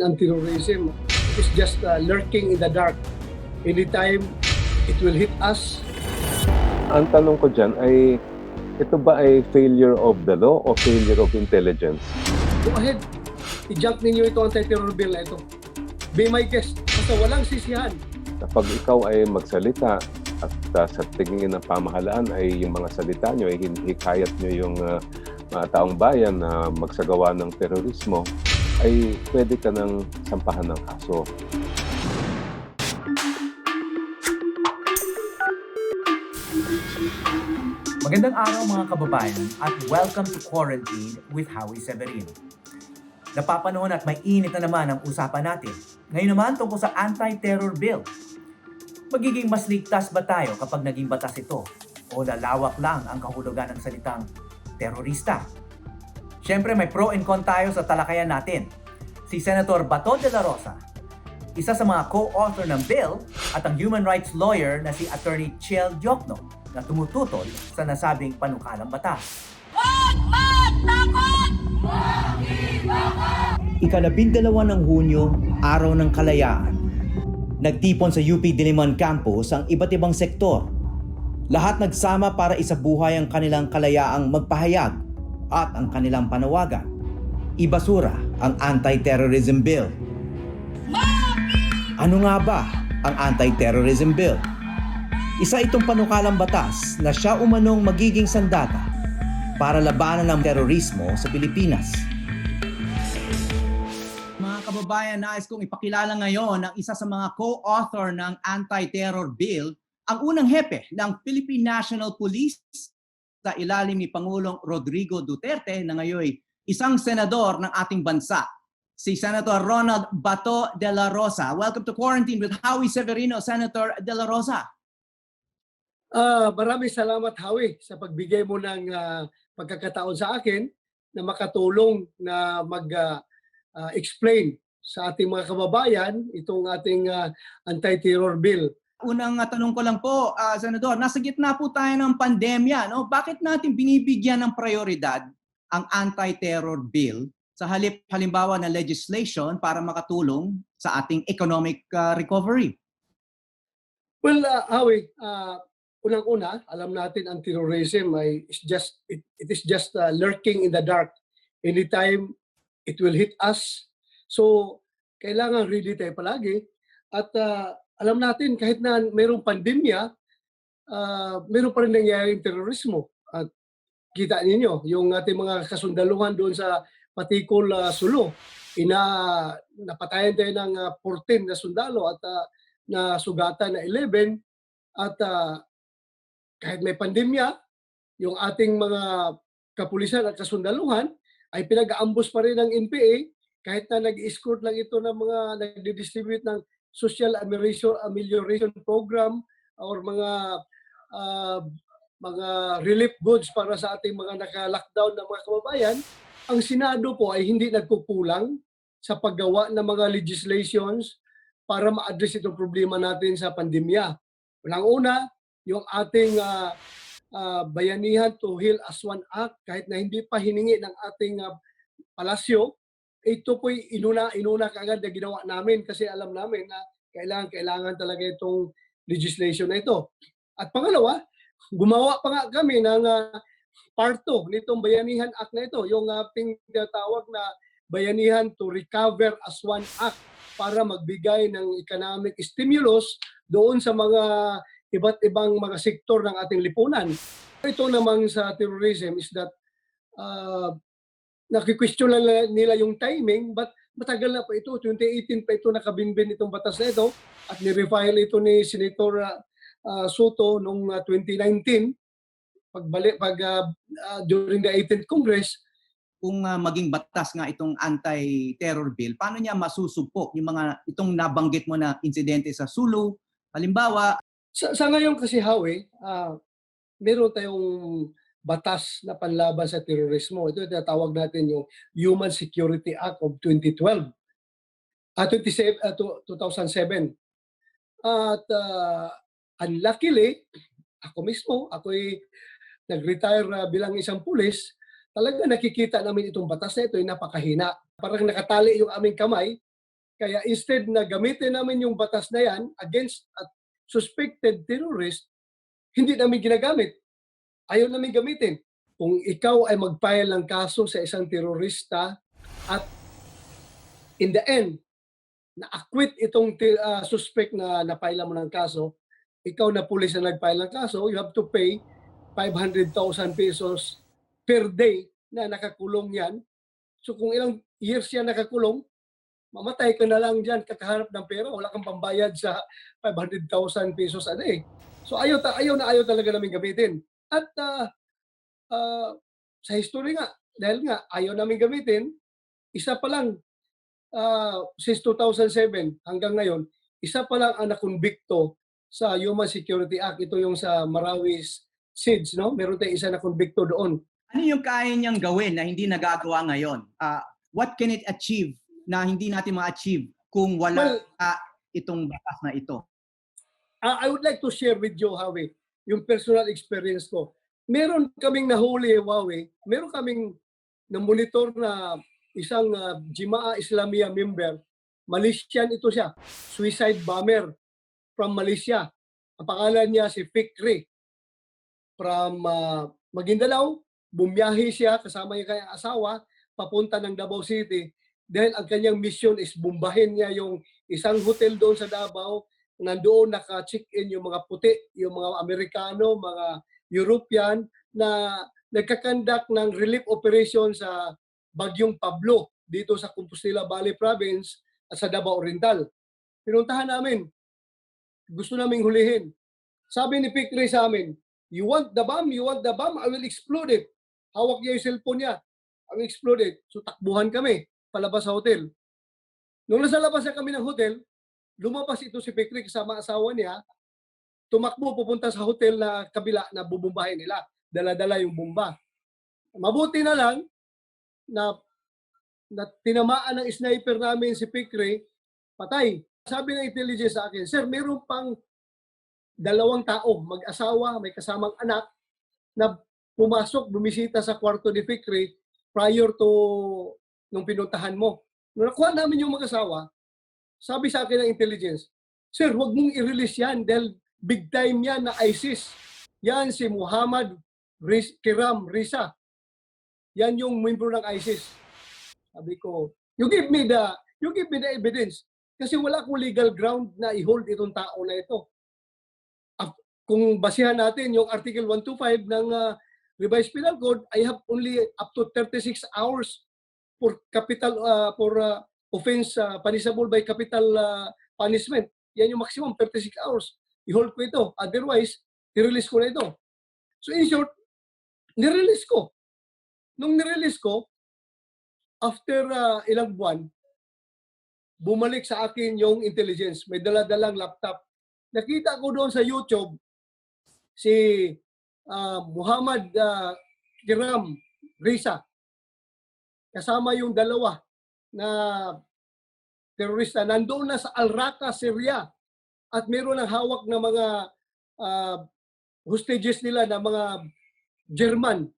Anti-terrorism is just lurking in the dark. Anytime it will hit us. Ang tanong ko dyan ay, ito ba ay failure of the law o failure of intelligence? Go ahead, i-jump ninyo ito anti-terror bill na ito. Be my guest, basta walang sisihan. Kapag ikaw ay magsalita at sa tingin ng pamahalaan ay yung mga salita nyo ay hikayat nyo yung mga taong bayan na magsagawa ng terorismo, ay pwede ka nang sampahan ng kaso. Magandang araw mga kababayan at welcome to Quarantine with Howie Severino. Napapanahon at may init na naman ang usapan natin. Ngayon naman tungkol sa anti-terror bill. Magiging mas ligtas ba tayo kapag naging batas ito? O lalawak lang ang kahulugan ng salitang terorista? Siyempre may pro and con tayo sa talakayan natin. Si Senator Bato dela Rosa, isa sa mga co-author ng bill, at ang human rights lawyer na si Atty. Chel Diokno na tumututol sa nasabing panukalang batas. Huwag matakot! Mag-ibakot! Ika-12 ng Hunyo, Araw ng Kalayaan. Nagtipon sa UP Diliman Campus ang iba't ibang sektor. Lahat nagsama para isabuhay ang kanilang kalayaang magpahayag at ang kanilang panawagan. Ibasura ang anti-terrorism bill. Ano nga ba ang anti-terrorism bill? Isa itong panukalang batas na siya umanong magiging sandata para labanan ng terorismo sa Pilipinas. Mga kababayan, nais kong ipakilala ngayon ang isa sa mga co-author ng anti-terror bill, ang unang hepe ng Philippine National Police sa ilalim ni Pangulong Rodrigo Duterte na ngayon isang senador ng ating bansa, si Senator Ronald Bato dela Rosa. Welcome to Quarantine with Howie Severino, Senator dela Rosa. Maraming salamat, Howie, sa pagbigay mo ng pagkakataon sa akin na makatulong na mag-explain sa ating mga kababayan itong ating anti-terror bill. Unang tanong ko lang po, Senador, nasa gitna po tayo ng pandemya, no? Bakit natin binibigyan ng prioridad ang anti-terror bill sa halimbawa na legislation para makatulong sa ating economic recovery? Well, Howie, unang-una, alam natin ang terrorism ay it is just lurking in the dark. Anytime it will hit us. So, kailangan ready tayo palagi. At alam natin kahit na mayroong pandemya, mayroon pa rin nangyayaring terorismo. At kita ninyo, yung ating mga kasundaluhan doon sa Patikol, Sulu, napatayan tayo ng 14 na sundalo at nasugatan na 11. At kahit may pandemya, yung ating mga kapulisan at kasundaluhan ay pinag-aambos pa rin ng NPA kahit na nag-escort lang ito ng mga nagdi-distribute ng social amelioration program or mga relief goods para sa ating mga naka-lockdown na mga kababayan. Ang Senado po ay hindi nagkukulang sa paggawa ng mga legislations para ma-address itong problema natin sa pandemya. Unang-una, yung ating Bayanihan to Heal as One Act, kahit na hindi pa hiningi ng ating palasyo, ito po'y inuna kaagad na ginawa namin kasi alam namin na kailangan talaga itong legislation na ito. At pangalawa, gumawa pa nga kami ng part 2 nitong Bayanihan Act na ito, yung ating tinatawag na Bayanihan to Recover as One Act para magbigay ng economic stimulus doon sa mga iba't ibang mga sektor ng ating lipunan. Ito namang sa terrorism is that nakikwestiyon lang nila yung timing, but matagal na pa ito. 2018 pa ito nakabinbin itong batas na ito at nirefile ito ni Senator Soto noong 2019 during the 18th Congress. Kung maging batas nga itong anti-terror bill, paano niya masusugpok yung itong nabanggit mo na insidente sa Sulu? Halimbawa, sa ngayon kasi, Howie, meron tayong batas na panlaban sa terorismo. Ito tinatawag natin yung Human Security Act of 2007. At unluckily, ako'y nag-retire bilang isang pulis, talaga nakikita namin itong batas na ito ay napakahina. Parang nakatali yung aming kamay Kaya instead na gamitin namin yung batas na yan against a suspected terrorist, hindi namin ginagamit. Ayaw namin gamitin. Kung ikaw ay mag-file ng kaso sa isang terorista at in the end, na-acquit itong suspect na na-file mo ng kaso, ikaw na pulis na nag-file ng kaso, you have to pay 500,000 pesos per day na nakakulong yan. So kung ilang years yan nakakulong, mamatay ka na lang dyan, kakaharap ng pera, wala kang pambayad sa 500,000 pesos a day. So ayaw talaga namin gamitin. At sa history nga, dahil nga ayaw namin gamitin, isa pa lang, since 2007 hanggang ngayon, isa pa lang ang nakonbikto sa Human Security Act. Ito yung sa Marawi's SIDS, no? Meron tayong isa na konbikto doon. Ano yung kaya niyang gawin na hindi nagagawa ngayon? What can it achieve na hindi natin ma-achieve kung wala itong batas na ito? I would like to share with you, Howie, yung personal experience ko. Meron kaming nahuli, Howie, meron kaming na-monitor na isang Jima'a Islamia member. Malaysian ito siya. Suicide bomber from Malaysia. Ang pangalan niya si Fikri. From Maguindanao, bumiyahe siya kasama yung kanyang asawa papunta ng Davao City dahil ang kanyang mission is bumbahin niya yung isang hotel doon sa Davao. Nandoon naka-check-in yung mga puti, yung mga Amerikano, mga European na nagkakandak ng relief operation sa Bagyong Pablo dito sa Compostela Valley Province at sa Davao Oriental. Pinuntahan namin. Gusto naming hulihin. Sabi ni Fikri sa amin, you want the bomb? You want the bomb? I will explode it. Hawak niya yung cellphone niya. I will explode it. So takbuhan kami palabas sa hotel. Nung nasa labas na kami ng hotel, lumabas ito si Fikri kasama asawa niya, tumakbo pupunta sa hotel na kabila na bubumbahin nila. Dala-dala yung bomba. Mabuti na lang na tinamaan ng sniper namin si Fikri, patay. Sabi ng intelligence sa akin, sir, meron pang 2 tao, mag-asawa, may kasamang anak, na pumasok, bumisita sa kwarto ni Fikri prior to nung pinuntahan mo. Nung nakuha namin yung mag-asawa, sabi sa akin ng intelligence, sir, huwag mong i-release yan dahil big time yan na ISIS. Yan si Muhammad Kiram Risa. Yan yung membro ng ISIS. Sabi ko, you give me the evidence. Kasi wala akong legal ground na i-hold itong tao na ito. Kung basihan natin yung Article 125 ng Revised Penal Code, I have only up to 36 hours for offense punishable by capital punishment. Yan yung maximum, 36 hours. I-hold ko ito. Otherwise, i-release ko na ito. So in short, nirelease ko. Nung nirelease ko, after ilang buwan, bumalik sa akin yung intelligence. May dala-dalang laptop. Nakita ko doon sa YouTube, si Muhammad Kiram Risa. Kasama yung dalawa na terorista. Nandoon na sa Al-Raqqa, Syria. At meron ng hawak na mga hostages nila na mga German.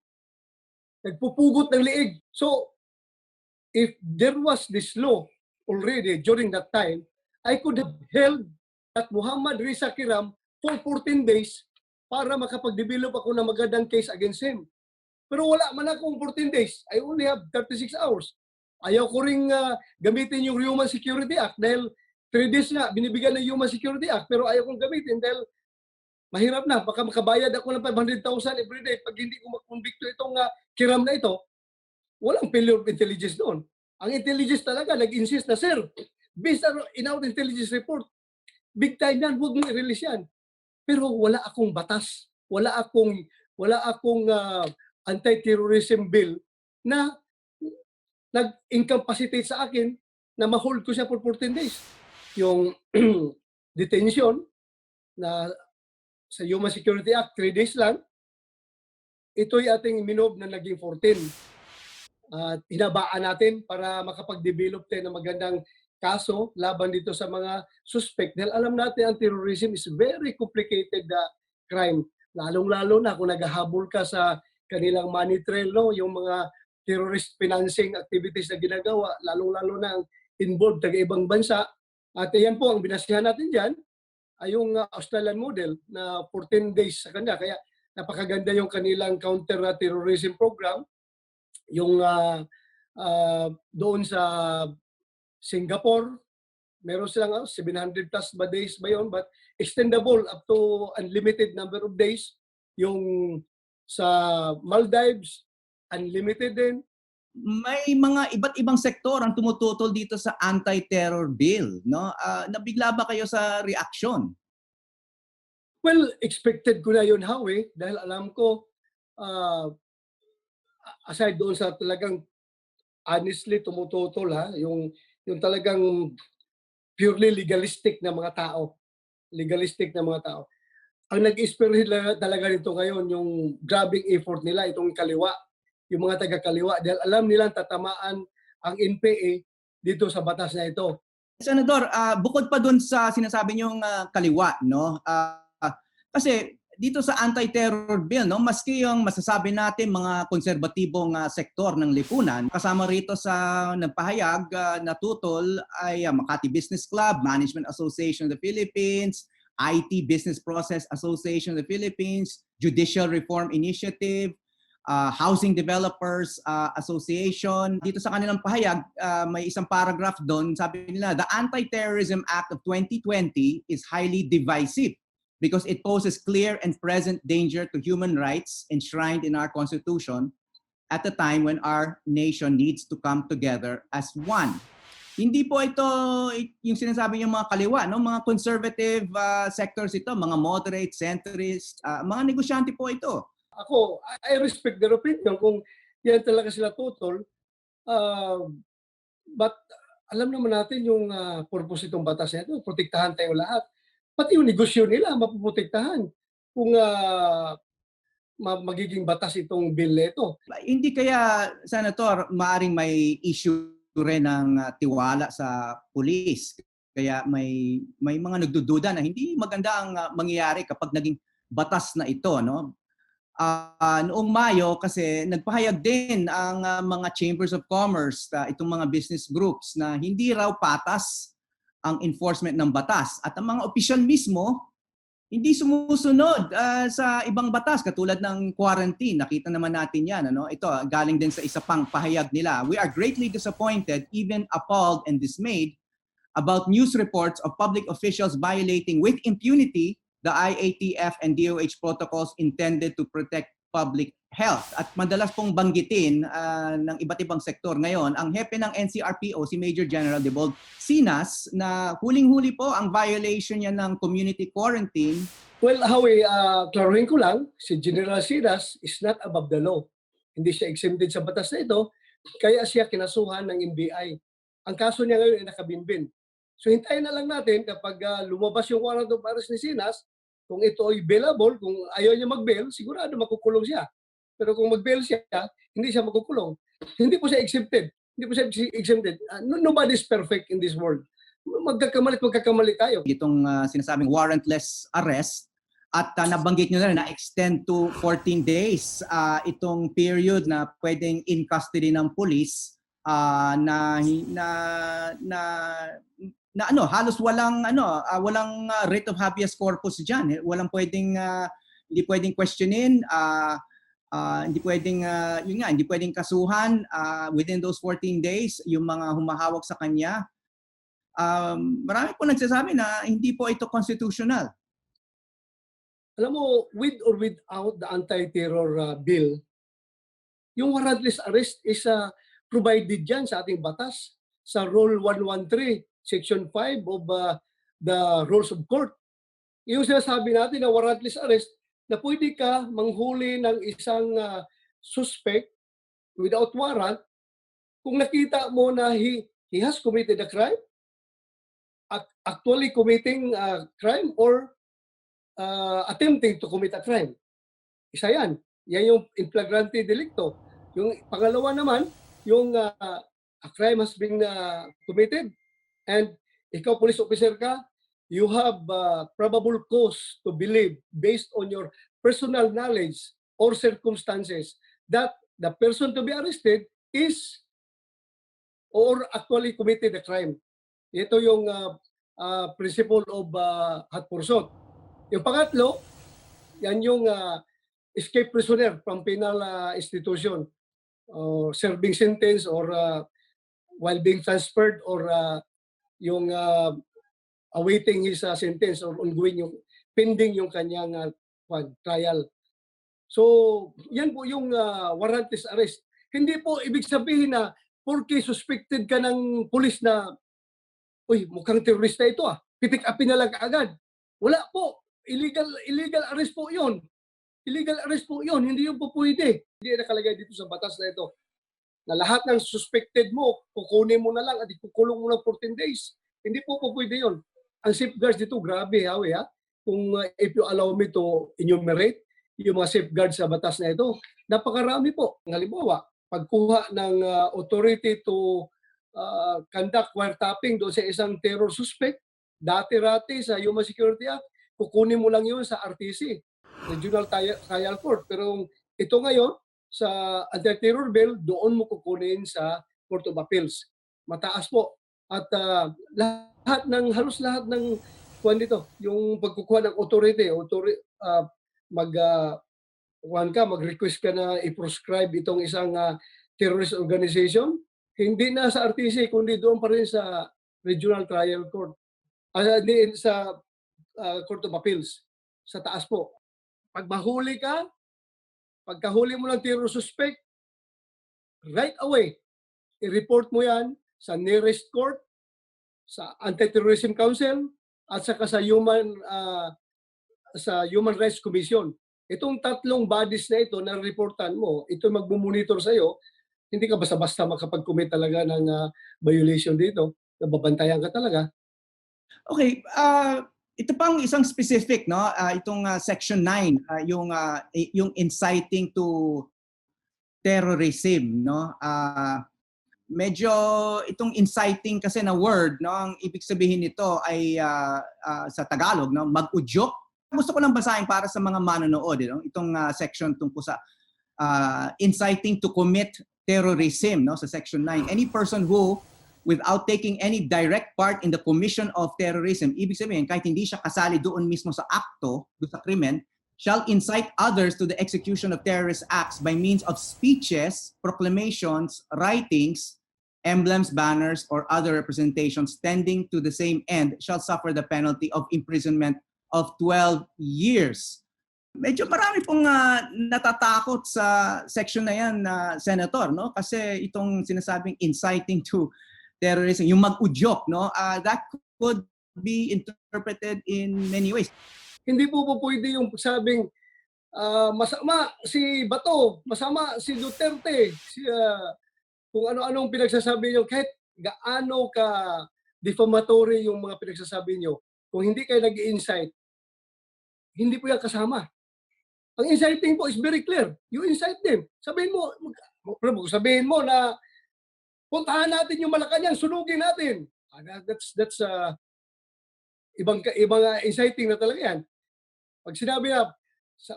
Nagpupugot ng liig. So, if there was this law already during that time, I could have held at Muhammad Risa Kiram for 14 days para makapag-develop ako ng magandang case against him. Pero wala man akong 14 days. I only have 36 hours. Ayaw ko ring gamitin yung Human Security Act dahil 3 days nga binibigyan ng Human Security Act pero ayaw kong gamitin dahil mahirap na. Baka makabayad ako ng 500,000 every day pag hindi ko makonbikto itong Kiram na ito. Walang failure of intelligence doon. Ang intelligence talaga nag-insist na, sir, based in our intelligence report, big time yan, huwag mong i-release yan. Pero wala akong batas, wala akong anti-terrorism bill na nag-incapacitate sa akin na ma-hold ko siya for 14 days. Yung detention na sa Human Security Act, 3 days lang, ito'y ating minob na naging 14. Hinabaan natin para makapag-develop tayo ng magandang kaso laban dito sa mga suspect. Dahil alam natin ang terrorism is very complicated crime. Lalong-lalo na kung naghahabol ka sa kanilang money trail, no? Yung mga terrorist financing activities na ginagawa, lalong-lalo na ang involved taga-ibang bansa. At yan po, ang binasihan natin dyan ay yung Australian model na 14 days sa kanya. Kaya napakaganda yung kanilang counter-terrorism program. Yung doon sa Singapore, meron silang 700 plus ba days ba yun, but extendable up to unlimited number of days. Yung sa Maldives, unlimited din. May mga iba't ibang sektor ang tumututol dito sa anti-terror bill, no? Nabigla ba kayo sa reaksyon? Well, expected ko na yun, Howie, dahil alam ko, aside doon sa talagang honestly tumututol, yung talagang purely legalistic na mga tao. Legalistic na mga tao. Ang nag-inspire talaga nito ngayon, yung grabbing effort nila, itong kaliwa, yung mga taga-kaliwa, dahil alam nilang tatamaan ang NPA dito sa batas na ito. Senador, bukod pa dun sa sinasabi niyong kaliwa, no? Kasi dito sa anti-terror bill, no, maski yung masasabi natin mga konserbatibong sektor ng lipunan, kasama rito sa nagpahayag na tutol ay Makati Business Club, Management Association of the Philippines, IT Business Process Association of the Philippines, Judicial Reform Initiative, Housing Developers Association. Dito sa kanilang pahayag, may isang paragraph doon, sabi nila, the Anti-Terrorism Act of 2020 is highly divisive because it poses clear and present danger to human rights enshrined in our Constitution at a time when our nation needs to come together as one. Hindi po ito yung sinasabi yung mga kaliwa, no? Mga conservative sectors ito, mga moderate, centrist, mga negosyante po ito. Ako, I respect their opinion kung yan talaga sila tutol. But alam naman natin yung purpose itong batas na ito, protektahan tayo lahat. Pati yung negosyo nila, mapuprotektahan kung magiging batas itong bill na ito. Hindi kaya, Senator, maaring may issue rin ng tiwala sa pulis. Kaya may mga nagdududa na hindi maganda ang mangyayari kapag naging batas na ito, no? Noong Mayo kasi nagpahayag din ang mga chambers of commerce, itong mga business groups na hindi raw patas ang enforcement ng batas at ang mga opisyal mismo hindi sumusunod sa ibang batas katulad ng quarantine. Nakita naman natin yan. Ano? Ito, galing din sa isa pang pahayag nila. We are greatly disappointed, even appalled and dismayed about news reports of public officials violating with impunity the IATF and DOH protocols intended to protect public health. At madalas pong banggitin ng iba't ibang sektor ngayon, ang hepe ng NCRPO, si Major General Debold Sinas, na huling-huli po ang violation niya ng community quarantine. Well, Howie, klaruhin ko lang, si General Sinas is not above the law. Hindi siya exempted sa batas na ito, kaya siya kinasuhan ng NBI. Ang kaso niya ngayon ay nakabinbin. So hintayin na lang natin kapag lumabas yung warrant of arrest ni Sinas, kung ito ay bailable, kung ayaw niya mag-bail, sigurado makukulong siya. Pero kung mag-bail siya, hindi siya makukulong. Hindi po siya exempted. Hindi po siya exempted. Nobody's perfect in this world. Magkakamali tayo. Itong sinasabing warrantless arrest at nabanggit nyo na rin na-extend to 14 days itong period na pwedeng in custody ng police na halos walang writ of habeas corpus diyan. Walang pwedeng hindi pwedeng questionin, hindi pwedeng kasuhan within those 14 days yung mga humahawak sa kanya. Marami po nagsasabi na hindi po ito constitutional. Alam mo, with or without the anti-terror bill, yung warrantless arrest is provided dyan sa ating batas sa Rule 113, Section 5 of the Rules of Court. Yung sinasabi natin na warrantless arrest, na pwede ka manghuli ng isang suspect without warrant kung nakita mo na he has committed a crime, actually committing a crime or attempting to commit a crime. Isa yan. Yan yung in flagrante delicto. Yung pangalawa naman, yung a crime has been committed and ikaw police officer ka, you have probable cause to believe based on your personal knowledge or circumstances that the person to be arrested is or actually committed a crime. Ito yung principle of hot pursuit. Yung pangatlo, yan yung escape prisoner from penal institution, serving sentence or while being transferred or yung awaiting his sentence or ongoing yung pending yung kanyang trial. So, yan po yung warrantless arrest. Hindi po ibig sabihin na porque suspected ka ng pulis na uy, mukhang terorista ito pipick upin na lang kaagad. Wala po. Illegal arrest po yun. Illegal arrest po yun. Hindi yun po pwede. Hindi nakalagay dito sa batas na ito na lahat ng suspected mo, kukunin mo na lang at ikukulong mo ng 14 days. Hindi po pwede yun. Ang safeguards dito, grabe, Howie, Kung if you allow me to enumerate yung mga safeguards sa batas na ito, napakarami po. Halimbawa, pagkuha ng authority to conduct wiretapping doon sa isang terror suspect, dati-rati sa Human Security Act, kukunin mo lang yun sa RTC, Regional Trial Court. Pero ito ngayon, sa anti-terror bill, doon mo kukunin sa Court of Appeals. Mataas po. At halos lahat ng dito, yung pagkukuha ng authority mag-request ka na i-proscribe itong isang terrorist organization, hindi na sa RTC, kundi doon pa rin sa Regional Trial Court. Sa Court of Appeals. Sa taas po. Pag mahuli ka, pagkahuli mo ng terror suspect, right away, i-report mo yan sa nearest court, sa Anti-Terrorism Council, at saka sa Human Rights Commission. Itong tatlong bodies na ito na reportan mo, ito magmumonitor sa iyo, hindi ka basta-basta makapag-commit talaga ng violation dito. Nababantayan ka talaga. Okay, ito pang isang specific, no? Itong section 9, yung inciting to terrorism, no? Medyo itong inciting kasi na word, no? Ang ibig sabihin nito ay sa Tagalog, no? Mag-udyok. Gusto ko lang basahin para sa mga manonood, no? Itong section tungkol sa inciting to commit terrorism, no? Sa section 9. Any person who without taking any direct part in the commission of terrorism, ibig sabihin, kahit hindi siya kasali doon mismo sa akto, doon sa krimen, shall incite others to the execution of terrorist acts by means of speeches, proclamations, writings, emblems, banners, or other representations tending to the same end, shall suffer the penalty of imprisonment of 12 years. Medyo marami pong natatakot sa section na yan, Senator, no? Kasi itong sinasabing inciting to terrorism, yung mag-udyok, no? That could be interpreted in many ways. Hindi po pwede yung sabing masama si Bato, masama si Duterte, kung ano-anong pinagsasabi nyo, kahit gaano ka defamatory yung mga pinagsasabi nyo, kung hindi kayo nag-incite, hindi po yan kasama. Ang inciting po is very clear. You incite them. Sabihin mo na puntahan natin yung Malacanang, sunugin natin. That's ibang inciting na talaga yan. Pag sinabi na,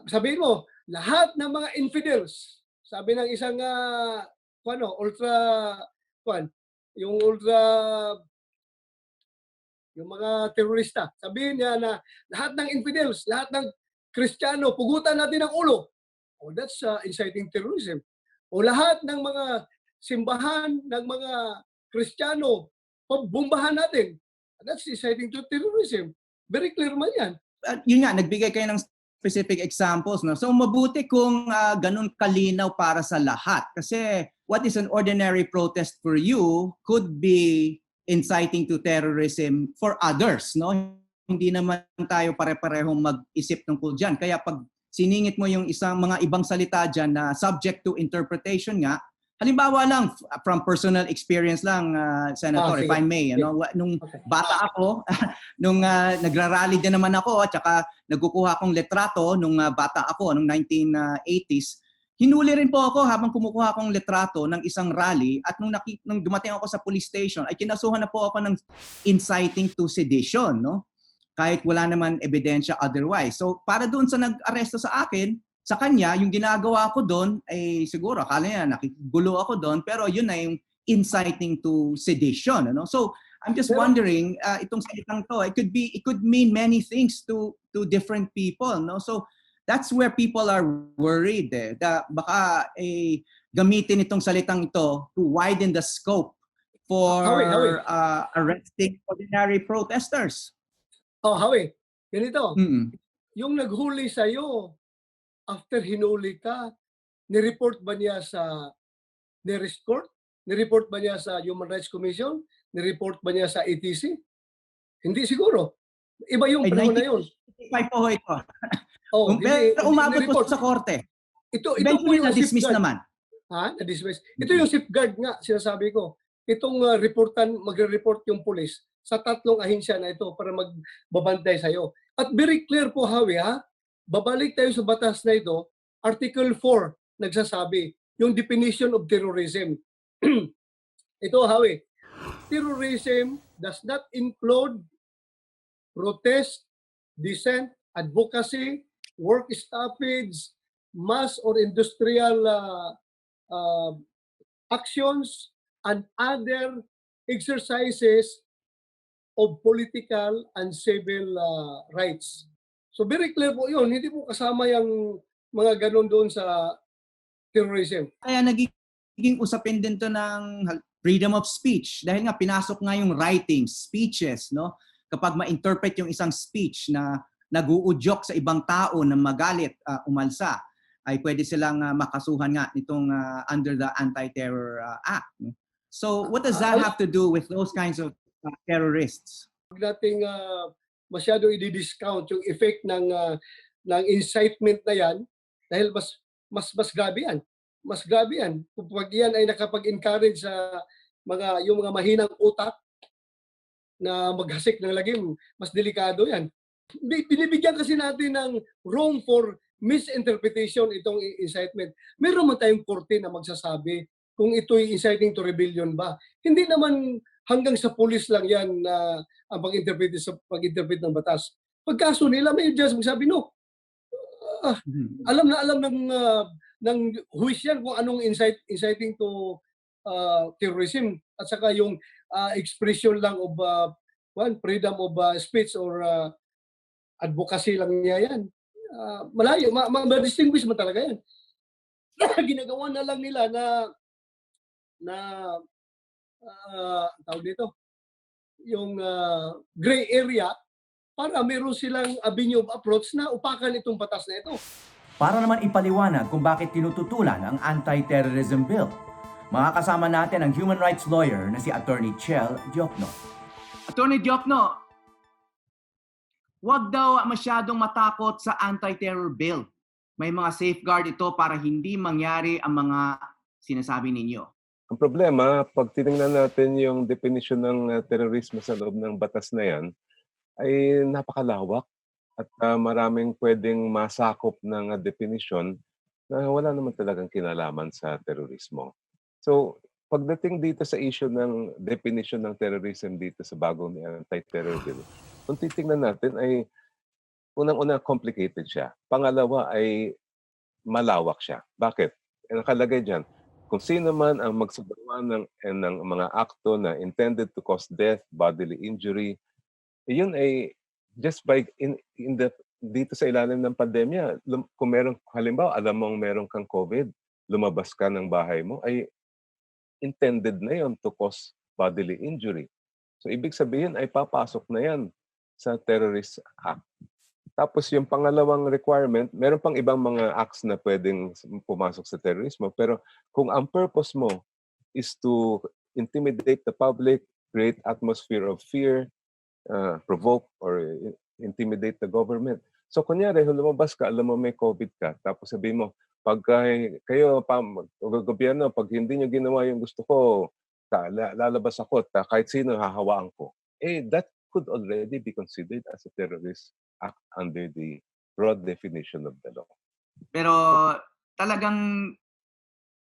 sabihin mo, lahat ng mga infidels, sabi ng isang yung mga terorista, sabihin niya na lahat ng infidels, lahat ng Kristiyano, pugutan natin ang ulo. Oh, that's inciting terrorism. O lahat ng mga simbahan ng mga Kristiyano, pabombahan natin. That's inciting to terrorism. Very clear man yan. Yun nga, nagbigay kayo ng specific examples, no? So mabuti kung ganun kalinaw para sa lahat. Kasi what is an ordinary protest for you could be inciting to terrorism for others, no? Hindi naman tayo pare-parehong mag-isip tungkol dyan. Kaya pag siningit mo yung mga ibang salita dyan na subject to interpretation nga, halimbawa lang, from personal experience lang, Senator, if I may, nung bata ako, nung nagrarally din naman ako, at saka nagkukuha akong letrato nung bata ako, nung 1980s, hinuli rin po ako habang kumukuha akong letrato ng isang rally, at nung dumating ako sa police station, ay kinasuhan na po ako ng inciting to sedition, no? Kahit wala naman ebidensya otherwise. So para doon sa nag-aresto sa akin, sa kanya, yung ginagawa ko doon ay siguro akala niya nakigulo ako doon, pero yun na yung inciting to sedition. Ano? So I'm just wondering, itong salitang to, it could mean many things to different people. No? So that's where people are worried. Baka gamitin itong salitang ito to widen the scope for Howie. arresting ordinary protesters. Oh, Howie, ganito. Mm-mm. Yung naghuli sa'yo, after hinuli ka, nireport ba niya sa nearest court? Nireport ba niya sa Human Rights Commission? Nireport ba niya sa ATC? Hindi siguro. Iba yung panahon na yun. 1955 po ito. Oh, Pero umabot po nireport. sa korte. Ito po Eventually, yung na-dismiss safeguard. naman. Na-dismiss. Ito yung safeguard nga, sinasabi ko. Itong magre-report yung pulis sa 3 ahensya na ito para magbabantay sa'yo. At very clear po, Howie, babalik tayo sa batas na ito, Article 4 nagsasabi, yung definition of terrorism. Ito, Howie, terrorism does not include protest, dissent, advocacy, work stoppage, mass or industrial actions, and other exercises of political and civil rights. So very clear po yun. Hindi po kasama yung mga ganun doon sa terrorism. Kaya nagiging usapin din to ng freedom of speech dahil nga pinasok nga yung writing, speeches, no? Kapag ma-interpret yung isang speech na nag-uudyok sa ibang tao na magalit, umalsa, ay pwede silang makasuhan nga nitong under the Anti-Terror Act. No? So what does that have to do with those kinds of terrorists? Huwag nating masyado i-discount yung effect ng incitement na yan dahil mas grabe yan. Mas grabe yan. Kapag yan ay nakapag-encourage sa yung mga mahinang utak na maghasik ng lagim, mas delikado yan. Binibigyan kasi natin ng room for misinterpretation itong incitement. Meron man tayong korte na magsasabi kung ito'y inciting to rebellion ba. Hindi naman hanggang sa pulis lang yan na ang pag-interpret ng batas. Pagkaso nila, may judge magsabi, no, alam ng huwis yan kung anong inciting to terrorism at saka yung expression lang of freedom of speech or advocacy lang niya yan. Malayo, ma-distinguish mo talaga yan. Ginagawa na lang nila na tawag dito, yung gray area para meron silang avenue of approach na upakan itong batas na ito. Para naman ipaliwanag kung bakit tinututulan ang anti-terrorism bill, makakasama natin ang human rights lawyer na si Atty. Chel Diokno. Atty. Diokno, wag daw masyadong matakot sa anti-terror bill. May mga safeguard ito para hindi mangyari ang mga sinasabi ninyo. Ang problema, pag tinignan natin yung definition ng terorismo sa loob ng batas na yan, ay napakalawak at maraming pwedeng masakop ng definition na wala naman talagang kinalaman sa terorismo. So, pagdating dito sa issue ng definition ng terrorism dito sa bagong anti-terror bill, kung titingnan natin ay unang-una complicated siya. Pangalawa ay malawak siya. Bakit? Nakalagay dyan, kung sino man ang magsagawa ng mga akto na intended to cause death, bodily injury, yun ay just by dito sa ilalim ng pandemya, kung meron, halimbawa, alam mong meron kang COVID, lumabas ka ng bahay mo, ay intended na yun to cause bodily injury. So, ibig sabihin ay papasok na yan sa terrorist act. Tapos yung pangalawang requirement, meron pang ibang mga acts na pwedeng pumasok sa terrorismo, pero kung ang purpose mo is to intimidate the public, create atmosphere of fear, provoke or intimidate the government. So kunyari, lumabas ka, alam mo may COVID ka, tapos sabihin mo, pag kayo, gobyerno, pag hindi nyo ginawa yung gusto ko, lalabas ako, kahit sino hahawaan ko. That could already be considered as a terrorist act under the broad definition of the law. Pero talagang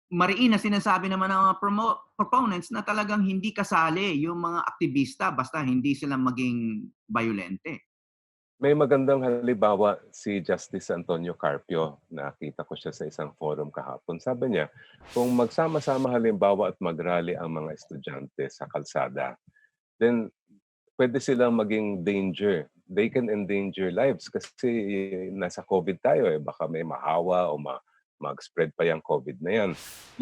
mariin na sinasabi naman ng mga proponents na talagang hindi kasali yung mga aktivista basta hindi sila maging violente. May magandang halimbawa si Justice Antonio Carpio. Nakita ko siya sa isang forum kahapon. Sabi niya, kung magsama-sama halimbawa at mag-rally ang mga estudyante sa kalsada, then pwede silang maging danger. They can endanger lives kasi nasa COVID tayo eh. Baka may mahawa o mag-spread pa yung COVID na yan.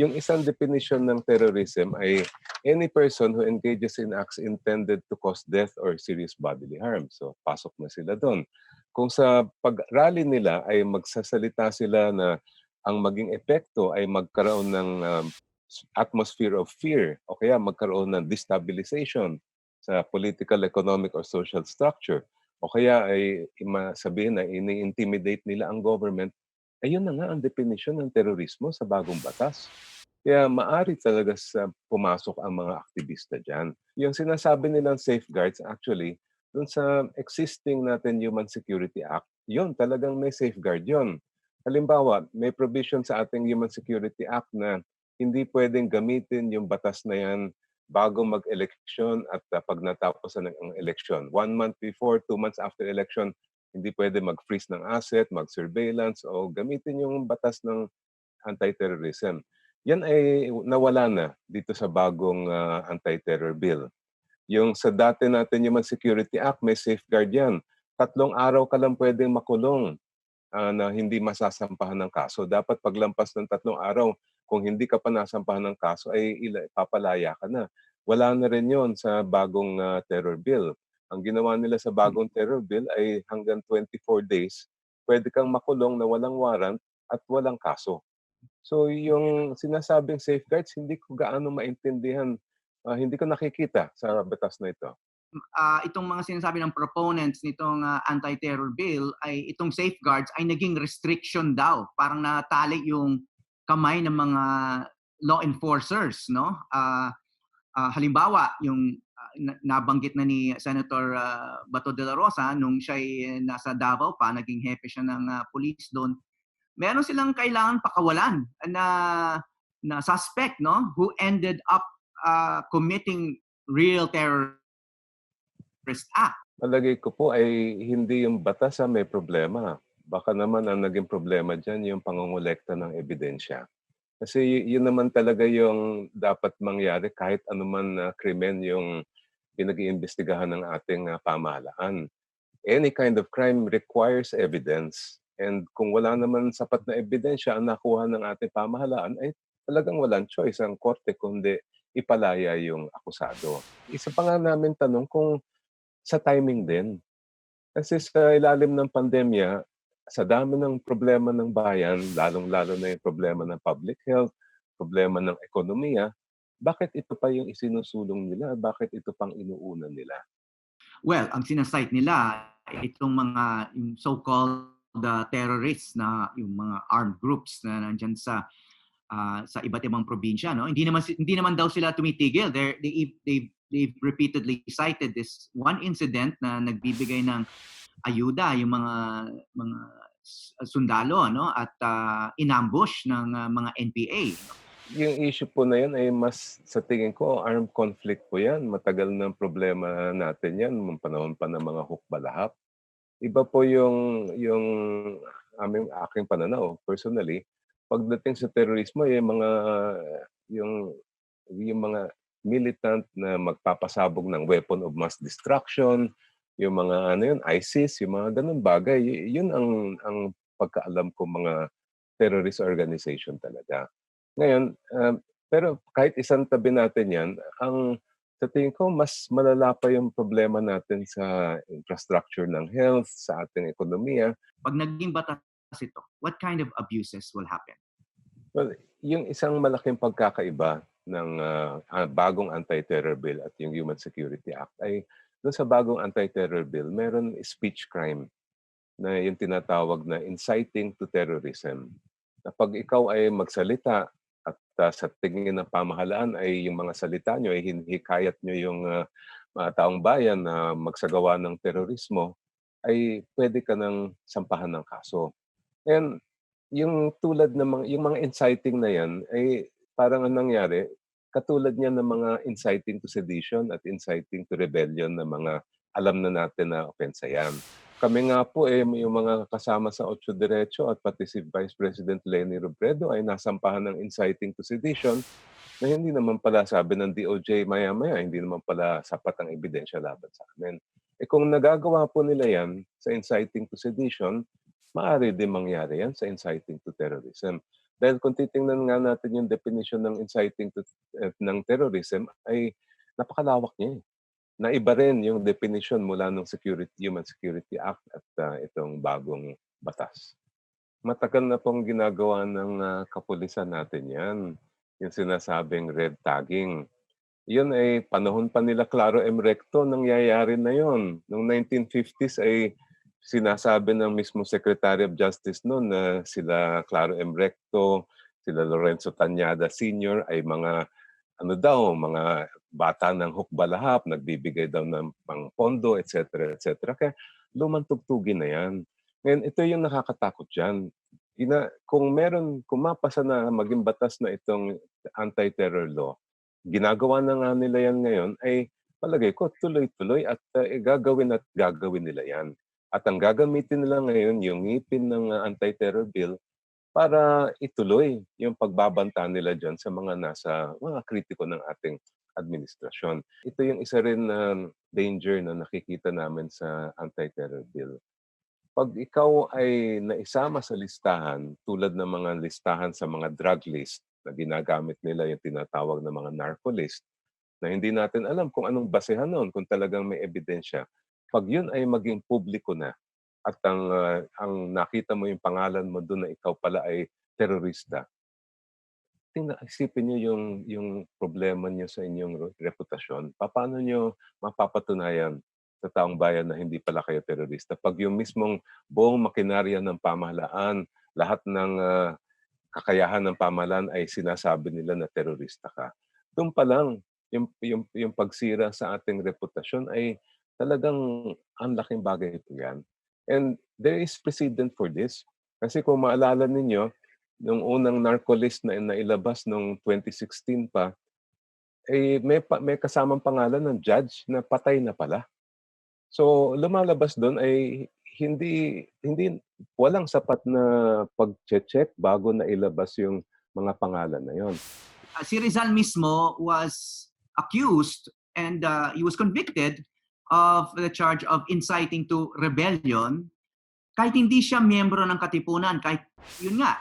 Yung isang definition ng terrorism ay any person who engages in acts intended to cause death or serious bodily harm. So pasok na sila doon. Kung sa pag-rally nila ay magsasalita sila na ang maging epekto ay magkaroon ng atmosphere of fear o kaya magkaroon ng destabilization sa political, economic, or social structure. O kaya ay sabihin na ini-intimidate nila ang government, ayun na nga ang definition ng terorismo sa bagong batas. Kaya maari talaga pumasok ang mga aktivista dyan. Yung sinasabi nilang safeguards, actually, dun sa existing natin Human Security Act, yun, talagang may safeguard yun. Halimbawa, may provision sa ating Human Security Act na hindi pwedeng gamitin yung batas na yan bago mag-eleksyon at pag natapos ang eleksyon. 1 month before, 2 months after election, hindi pwede mag-freeze ng asset, mag-surveillance, o gamitin yung batas ng anti-terrorism. Yan ay nawala na dito sa bagong anti-terror bill. Yung sa dati natin Human Security Act, may safeguard yan. 3 araw ka lang pwedeng makulong na hindi masasampahan ng kaso. Dapat paglampas ng 3 araw, kung hindi ka pa nasampahan ng kaso, ay papalaya ka na. Wala na rin yon sa bagong terror bill. Ang ginawa nila sa bagong terror bill ay hanggang 24 days, pwede kang makulong na walang warrant at walang kaso. So yung sinasabing safeguards, hindi ko gaano maintindihan, hindi ko nakikita sa batas na ito. Itong mga sinasabi ng proponents nitong anti-terror bill ay itong safeguards ay naging restriction daw. Parang natali yung kamay ng mga law enforcers, no? Halimbawa, yung nabanggit na ni Senator Bato dela Rosa nung siya nasa Davao pa, naging hepe siya ng police doon. Meron silang kailangan pakawalan na suspect, no, who ended up committing real terrorist act. Palagay ko po ay hindi yung batas may problema. Baka naman ang naging problema dyan yung pangongolekta ng ebidensya. Kasi yun naman talaga yung dapat mangyari kahit anuman na krimen yung pinag-iimbestigahan ng ating pamahalaan. Any kind of crime requires evidence. And kung wala naman sapat na ebidensya ang nakuha ng ating pamahalaan, ay talagang walang choice ang korte kundi ipalaya yung akusado. Isa pa nga namin tanong kung sa timing din. Kasi sa ilalim ng pandemya, sa dami ng problema ng bayan, lalong-lalo na yung problema ng public health, problema ng ekonomiya, bakit ito pa yung isinusulong nila? Bakit ito pang inuuna nila? Well, ang sinasite nila, itong mga yung so-called terrorists na yung mga armed groups na nandyan sa iba't ibang probinsya, no? Hindi naman daw sila tumitigil. They've repeatedly cited this one incident na nagbibigay ng ayuda yung mga sundalo, no, at inambush ng mga NPA. Yung issue po na yan ay mas, sa tingin ko, armed conflict po yan. Matagal ng problema natin yan, panahon pa ng mga hukbalahap. Iba po yung aking pananaw, personally. Pagdating sa terorismo, yung mga militant na magpapasabog ng weapon of mass destruction, yung mga ISIS, yung mga ganun bagay, yun ang pagkaalam ko mga terrorist organization talaga. Ngayon, pero kahit isang tabi natin yan, sa tingin ko, mas malala pa yung problema natin sa infrastructure ng health, sa ating ekonomiya. Pag naging batas ito, what kind of abuses will happen? Well, yung isang malaking pagkakaiba ng bagong anti-terror bill at yung Human Security Act ay doon sa bagong anti-terror bill, meron speech crime na yung tinatawag na inciting to terrorism. Na pag ikaw ay magsalita at sa tingin ng pamahalaan ay yung mga salita nyo ay hinihikayat nyo yung mga taong bayan na magsagawa ng terorismo, ay pwede ka nang sampahan ng kaso. And yung tulad ng yung mga inciting na yan ay parang anong nangyari, katulad niya ng mga inciting to sedition at inciting to rebellion na mga alam na natin na opensa yan. Kami nga po yung mga kasama sa Ocho Diretso at pati si Vice President Leni Robredo ay nasampahan ng inciting to sedition na hindi naman pala sabi ng DOJ maya-maya, hindi naman pala sapat ang ebidensya laban sa amin. Kung nagagawa po nila yan sa inciting to sedition, maaari din mangyari yan sa inciting to terrorism. Dahil kung titingnan nga natin yung definition ng inciting to ng terrorism ay napakalawak niya. Naiba rin yung definition mula ng Human Security Act at itong bagong batas. Matagal na pong ginagawa ng kapulisan natin yan, yung sinasabing red tagging. Yun ay panahon pa nila Claro M. Recto nangyayari na yon. Noong 1950s ay sinasabi ng mismo Secretary of Justice noon na sila Claro M. Recto, sila Lorenzo Tañada Sr. ay mga mga bata ng hukbalahap, nagbibigay daw ng pangpondo, etc. etc. Kaya lumang tugtugin na yan. Ngayon, ito yung nakakatakot dyan. Kung mapasa na maging batas na itong anti-terror law, ginagawa na nga nila yan ngayon, ay palagay ko tuloy-tuloy at gagawin nila yan. At ang gagamitin nila ngayon, yung ngipin ng anti-terror bill, para ituloy yung pagbabanta nila dyan sa mga kritiko ng ating administrasyon. Ito yung isa rin na danger na nakikita namin sa anti-terror bill. Pag ikaw ay naisama sa listahan, tulad ng mga listahan sa mga drug list na ginagamit nila yung tinatawag na mga narco list, na hindi natin alam kung anong basehan nun, kung talagang may ebidensya. Pag yun ay maging publiko na, at ang nakita mo yung pangalan mo doon na ikaw pala ay terorista, isipin niyo yung problema niyo sa inyong reputasyon. Paano niyo mapapatunayan sa taong bayan na hindi pala kayo terorista? Pag yung mismong buong makinarya ng pamahalaan, lahat ng kakayahan ng pamahalaan ay sinasabi nila na terorista ka. Doon pa lang, yung pagsira sa ating reputasyon ay talagang ang laking bagay ito yan. And there is precedent for this. Kasi kung maalala ninyo, nung unang narco list na nailabas noong 2016 pa, may kasamang pangalan ng judge na patay na pala. So lumalabas doon ay walang sapat na pag-check bago na ilabas yung mga pangalan na yon. Si Rizal mismo was accused and he was convicted of the charge of inciting to rebellion kahit hindi siya miyembro ng katipunan, kahit yun nga,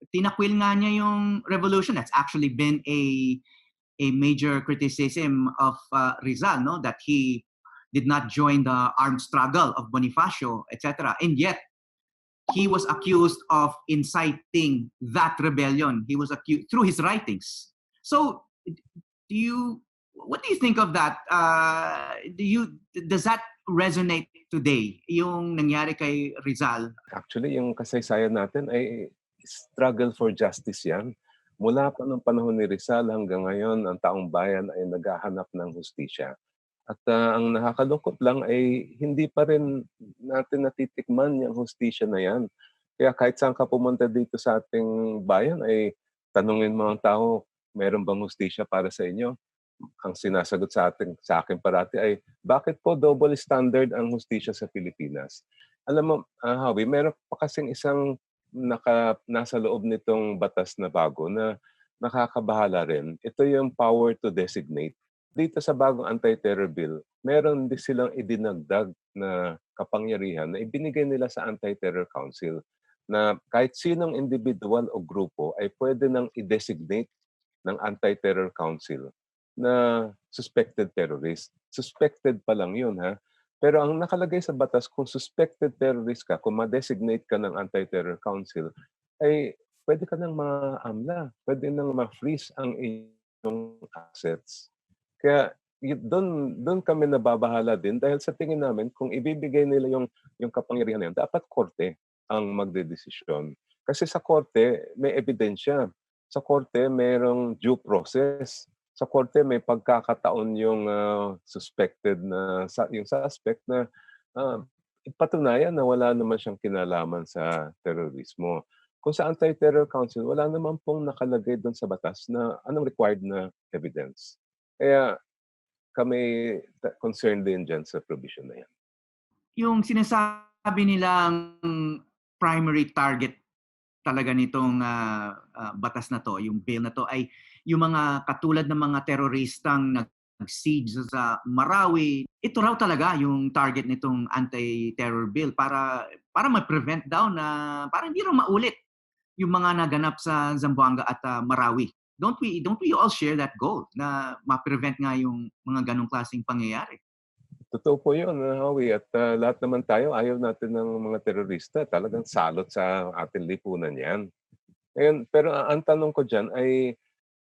tinakwil nga niya yung revolution. That's actually been a major criticism of Rizal, no? That he did not join the armed struggle of Bonifacio, etc. And yet, he was accused of inciting that rebellion. He was accused through his writings. So, what do you think of that? Does that resonate today, yung nangyari kay Rizal? Actually, yung kasaysayan natin ay struggle for justice yan. Mula pa ng panahon ni Rizal hanggang ngayon, ang taong bayan ay naghahanap ng hustisya. At ang nakakalungkot lang ay hindi pa rin natin natitikman yung hustisya na yan. Kaya kahit saan ka pumunta dito sa ating bayan ay tanungin mo ang tao, meron bang hustisya para sa inyo? Ang sinasagot sa akin parati ay, bakit po double standard ang hustisya sa Pilipinas? Alam mo, Howie, meron pa kasing isang nasa loob nitong batas na bago na nakakabahala rin. Ito yung power to designate. Dito sa bagong anti-terror bill, meron din silang idinagdag na kapangyarihan na ibinigay nila sa Anti-Terror Council na kahit sinong individual o grupo ay pwede nang i-designate ng Anti-Terror Council na suspected terrorist. Suspected pa lang yun, ha? Pero ang nakalagay sa batas, kung suspected terrorist ka, kung ma-designate ka ng Anti-Terror Council, ay pwede ka nang ma-amla, pwede nang ma-freeze ang inyong assets. Kaya doon kami nababahala din dahil sa tingin namin, kung ibibigay nila yung kapangyarihan na yun, dapat korte ang magdedesisyon. Kasi sa korte, may ebidensya. Sa korte, mayroong due process. Sa korte may pagkakataon yung suspected na yung suspect na ipatunayan na wala naman siyang kinalaman sa terorismo. Kung sa Anti-Terror Council, wala naman pong nakalagay doon sa batas na anong required na evidence. Kaya kami concerned din dyan sa provision na yan. yung sinasabi nilang primary target talaga nitong batas na to, yung bill na to, ay yung mga katulad ng mga teroristang nag-siege sa Marawi. Ito raw talaga yung target nitong anti-terror bill para ma-prevent daw na para hindi raw maulit yung mga naganap sa Zamboanga at Marawi. Don't we all share that goal na ma-prevent nga yung mga ganong klaseng pangyayari? Totoo po yun, Howie. At lahat naman tayo, ayaw natin ng mga terorista. Talagang salot sa ating lipunan yan. Ngayon, pero ang tanong ko dyan ay,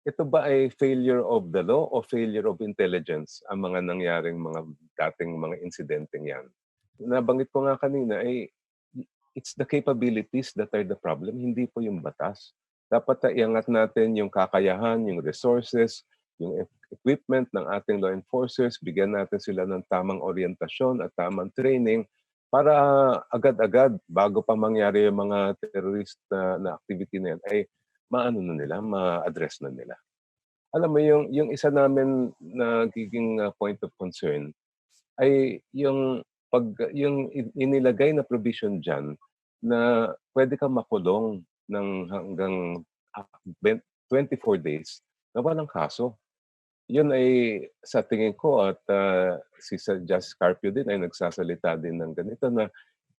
ito ba ay failure of the law o failure of intelligence ang mga nangyaring mga dating mga insidenteng yan? Nabanggit ko nga kanina ay it's the capabilities that are the problem, hindi po yung batas. Dapat iangat natin yung kakayahan, yung resources, yung equipment ng ating law enforcers, bigyan natin sila ng tamang orientasyon at tamang training para agad-agad, bago pa mangyari yung mga terrorist na activity na yan, ay maano na nila, ma-address na nila. Alam mo, yung isa namin nagiging point of concern ay yung inilagay na provision diyan na pwede kang makulong ng hanggang 24 days na walang kaso. Yun ay sa tingin ko at si Justice Carpio din ay nagsasalita din ng ganito na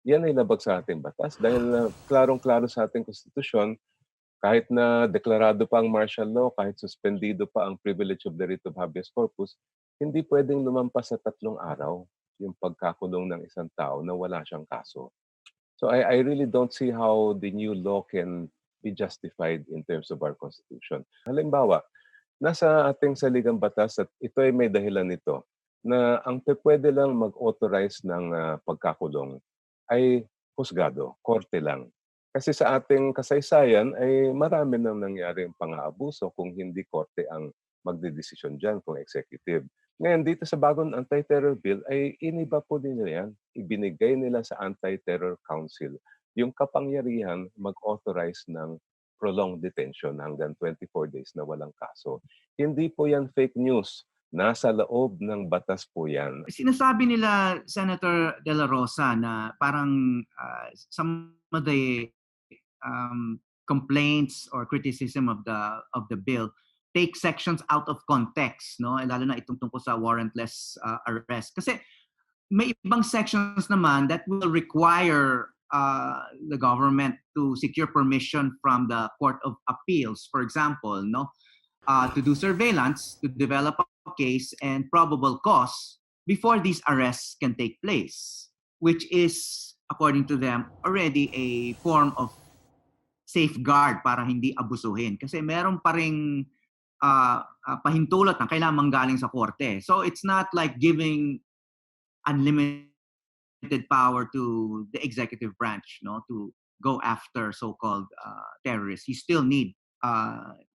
yan ay labag sa ating batas dahil klarong-klaro sa ating konstitusyon, kahit na deklarado pa ang martial law, kahit suspendido pa ang privilege of the writ of habeas corpus, hindi pwedeng lumampas sa 3 araw yung pagkakulong ng isang tao na wala siyang kaso. So I really don't see how the new law can be justified in terms of our constitution. Halimbawa, nasa ating saligang batas at ito ay may dahilan nito na ang pwede lang mag-authorize ng pagkakulong ay husgado, korte lang. Kasi sa ating kasaysayan ay marami nang nangyaring pang-aabuso kung hindi korte ang magdedesisyon dyan, kung executive. Ngayon, dito sa bagong anti-terror bill ay iniba po din nila yan. Ibinigay nila sa Anti-Terror Council yung kapangyarihan mag-authorize ng prolonged detention hanggang 24 days na walang kaso. Hindi po yan fake news. Nasa loob ng batas po yan. Sinasabi nila, Senator dela Rosa, na parang some of the complaints or criticism of the bill take sections out of context, no? Lalo na itong tungkol sa warrantless arrest. Kasi may ibang sections naman that will require the government to secure permission from the Court of Appeals, for example, no? To do surveillance, to develop a case and probable cause before these arrests can take place, which is, according to them, already a form of safeguard para hindi abusuhin. Kasi meron pa ring pahintulot na kailangan manggaling sa korte. So it's not like giving unlimited power to the executive branch, no, to go after so-called terrorists. You still need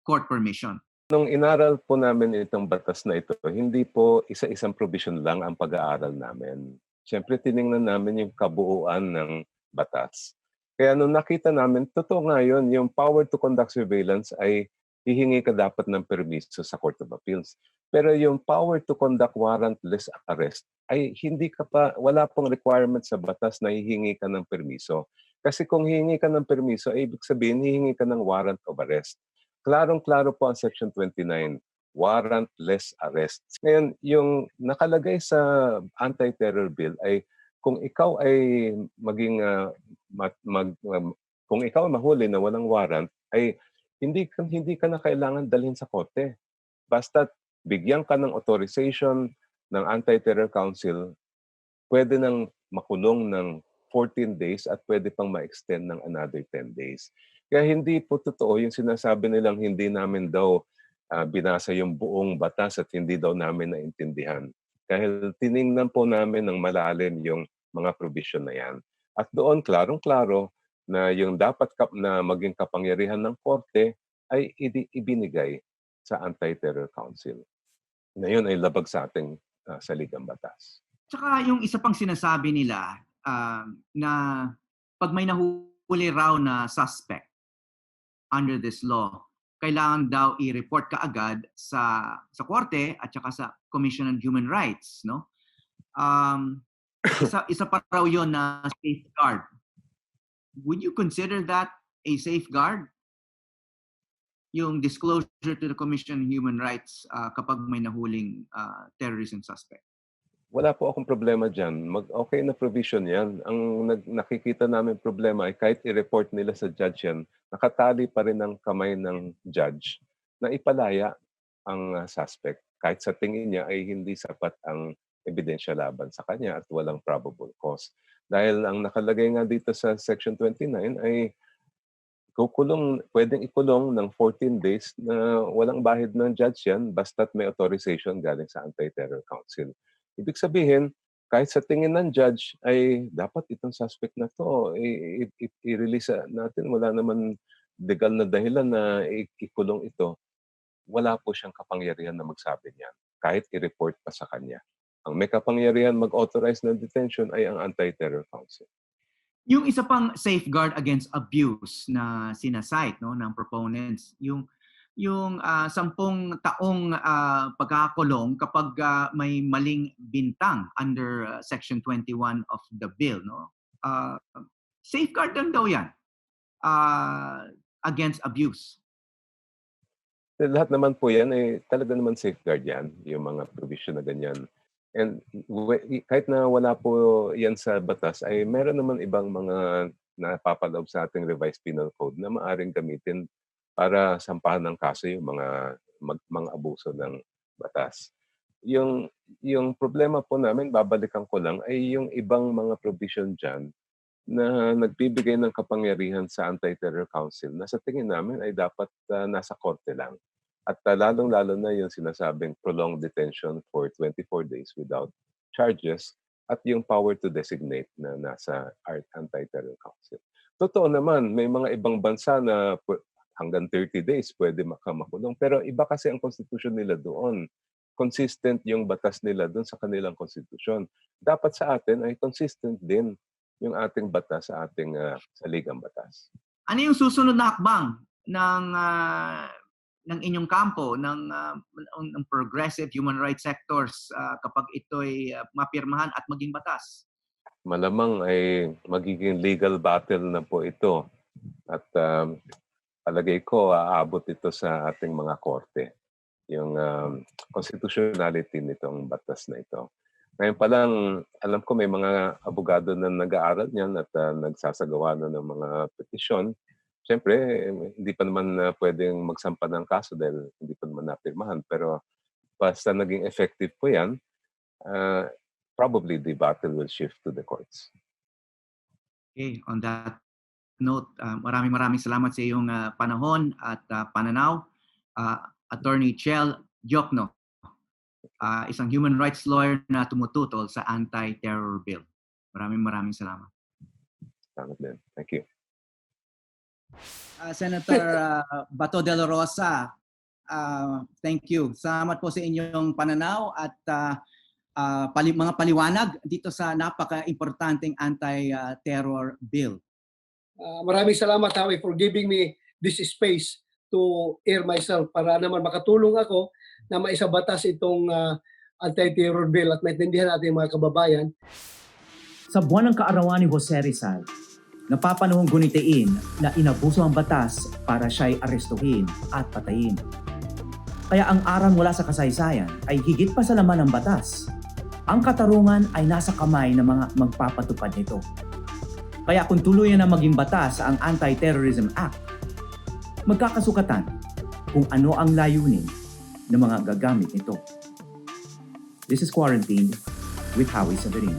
court permission. Nung inaral po namin itong batas na ito, hindi po isa-isang provision lang ang pag-aaral namin. Siyempre, tiningnan namin yung kabuuan ng batas. Kaya nung nakita namin, totoo nga yun, yung power to conduct surveillance ay hihingi ka dapat ng permiso sa Court of Appeals. Pero yung power to conduct warrantless arrest ay wala pong requirement sa batas na hihingi ka ng permiso. Kasi kung hihingi ka ng permiso, ay ibig sabihin hihingi ka ng warrant of arrest. Klarong-klaro po ang Section 29, warrantless arrest. Ngayon, yung nakalagay sa anti-terror bill ay kung ikaw ay kung ikaw mahuli na walang warrant, ay hindi ka na kailangan dalhin sa korte. Basta bigyan ka ng authorization ng Anti-Terror Council, pwede nang makulong ng 14 days at pwede pang ma-extend ng another 10 days. Kaya hindi po totoo yung sinasabi nilang hindi namin daw binasa yung buong batas at hindi daw namin naintindihan. Dahil tiningnan po namin ng malalim yung mga provision na yan. At doon, klarong-klaro na yung dapat na maging kapangyarihan ng korte ay ibinigay sa Anti-Terror Council. Na yun ay labag sa ating saligang batas. Tsaka yung isa pang sinasabi nila na pag may nahuli raw na suspect under this law, kailangan daw i-report kaagad sa korte at saka sa Commission on Human Rights, no? isa pa raw yun na safeguard. Would you consider that a safeguard? Yung disclosure to the Commission on Human Rights kapag may nahuling terrorism suspect? Wala po akong problema dyan. Okay na provision yan. Ang nakikita namin problema ay kahit i-report nila sa judge yan, nakatali pa rin ang kamay ng judge na ipalaya ang suspect. Kahit sa tingin niya ay hindi sapat ang ebidensya laban sa kanya at walang probable cause. Dahil ang nakalagay nga dito sa Section 29 ay pwedeng ikulong ng 14 days na walang bahid ng judge yan basta't may authorization galing sa Anti-Terror Council. Ibig sabihin, kahit sa tingin ng judge ay dapat itong suspect na to i-release natin. Wala naman legal na dahilan na ikulong ito. Wala po siyang kapangyarihan na magsabi niyan kahit i-report pa sa kanya. Ang may kapangyarihan mag-authorize ng detention ay ang Anti-Terror Council. Yung isa pang safeguard against abuse na sinasite ng proponents, yung 10 taong pagkakakulong kapag may maling bintang under Section 21 of the bill. Safeguard lang daw yan against abuse. Lahat naman po yan, talaga naman safeguard yan, yung mga provision na ganyan. And kahit na wala po yan sa batas, ay meron naman ibang mga napapaloob sa ating revised penal code na maaring gamitin para sampahan ng kaso yung mga abuso ng batas. Yung problema po namin, babalikan ko lang, ay yung ibang mga provision dyan na nagbibigay ng kapangyarihan sa Anti-Terror Council na sa tingin namin ay dapat nasa korte lang. At lalong-lalo na yung sinasabing prolonged detention for 24 days without charges at yung power to designate na nasa Anti-Terror Council. Totoo naman, may mga ibang bansa na hanggang 30 days pwede makamakulong. Pero iba kasi ang constitution nila doon. Consistent yung batas nila doon sa kanilang constitution. Dapat sa atin ay consistent din yung ating batas sa ating saligang batas. Ano yung susunod na hakbang ng inyong kampo, ng progressive human rights sectors kapag ito'y mapirmahan at maging batas? Malamang ay magiging legal battle na po ito. At palagay ko, aabot ito sa ating mga korte. Yung constitutionality nitong batas na ito. Ngayon pa lang, alam ko may mga abogado na nag-aaral niyan at nagsasagawa na ng mga petisyon. Siyempre, hindi pa naman pwedeng magsampa ng kaso dahil hindi pa naman napirmahan. Pero basta naging effective po yan, probably the battle will shift to the courts. Okay, on that note, maraming salamat sa iyong panahon at pananaw. Attorney Chel Diokno, isang human rights lawyer na tumututol sa anti-terror bill. Maraming salamat. Salamat din. Thank you. Senator Bato dela Rosa, thank you. Salamat po sa inyong pananaw at mga paliwanag dito sa napaka-importanteng anti-terror bill. Maraming salamat, Howie, for giving me this space to air myself para naman makatulong ako na maisabatas itong anti-terror bill at maintindihan natin mga kababayan. Sa buwan ng kaarawan ni Jose Rizal, napapanahong gunitain na inabuso ang batas para siya'y arestuhin at patayin. Kaya ang aral mula sa kasaysayan ay higit pa sa laman ng batas. Ang katarungan ay nasa kamay ng mga magpapatupad nito. Kaya kung tuluyan na maging batas ang Anti-Terrorism Act, magkakasukatan kung ano ang layunin ng mga gagamit nito. This is Quarantined with Howie Severino.